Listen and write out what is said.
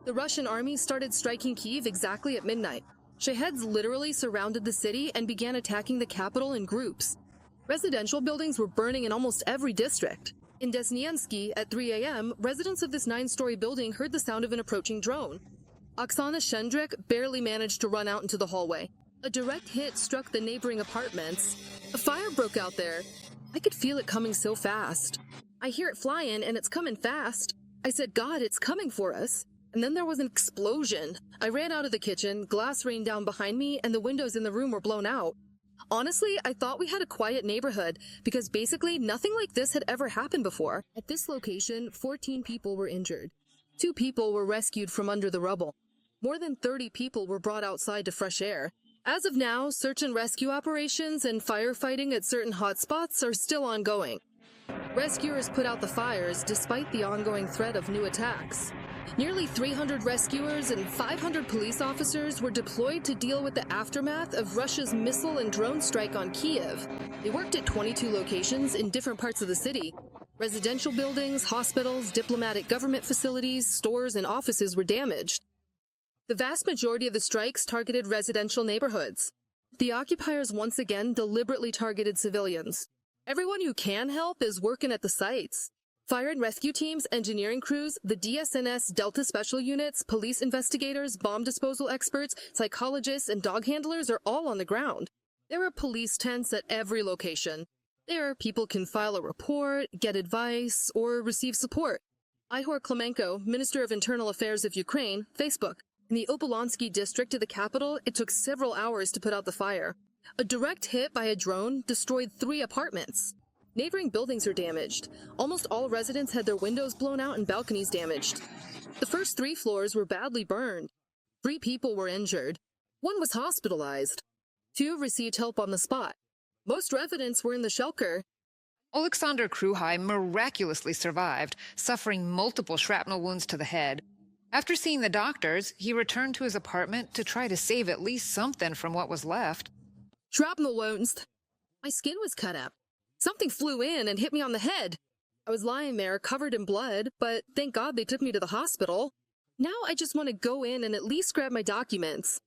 The Russian army started striking Kyiv exactly at midnight. Shaheds literally surrounded the city and began attacking the capital in groups. Residential buildings were burning in almost every district. In Desnyansky, at 3 a.m., residents of this 9-story building heard the sound of an approaching drone. Oksana Shendrik barely managed to run out into the hallway. A direct hit struck the neighboring apartments. A fire broke out there. I could feel it coming so fast. I hear it flying, and it's coming fast. I said, God, it's coming for us. And then there was an explosion. I ran out of the kitchen, glass rained down behind me, and the windows in the room were blown out. Honestly, I thought we had a quiet neighborhood, because basically nothing like this had ever happened before. At this location, 14 people were injured. 2 people were rescued from under the rubble. More than 30 people were brought outside to fresh air. As of now, search and rescue operations and firefighting at certain hotspots are still ongoing. Rescuers put out the fires despite the ongoing threat of new attacks. Nearly 300 rescuers and 500 police officers were deployed to deal with the aftermath of Russia's missile and drone strike on Kyiv. They worked at 22 locations in different parts of the city. Residential buildings, hospitals, diplomatic government facilities, stores, and offices were damaged. The vast majority of the strikes targeted residential neighborhoods. The occupiers once again deliberately targeted civilians. Everyone who can help is working at the sites. Fire and rescue teams, engineering crews, the DSNS Delta Special Units, police investigators, bomb disposal experts, psychologists, and dog handlers are all on the ground. There are police tents at every location. There, people can file a report, get advice, or receive support. Ihor Klemenko, Minister of Internal Affairs of Ukraine, Facebook. In the Opolonsky district of the capital, it took several hours to put out the fire. A direct hit by a drone destroyed 3 apartments. Neighboring buildings are damaged. Almost all residents had their windows blown out and balconies damaged. The first 3 floors were badly burned. 3 people were injured. 1 was hospitalized. 2 received help on the spot. Most residents were in the shelter. Oleksandr Kruhai miraculously survived, suffering multiple shrapnel wounds to the head. After seeing the doctors, he returned to his apartment to try to save at least something from what was left. Shrapnel wounds. My skin was cut up. Something flew in and hit me on the head. I was lying there covered in blood, but thank God they took me to the hospital. Now I just want to go in and at least grab my documents.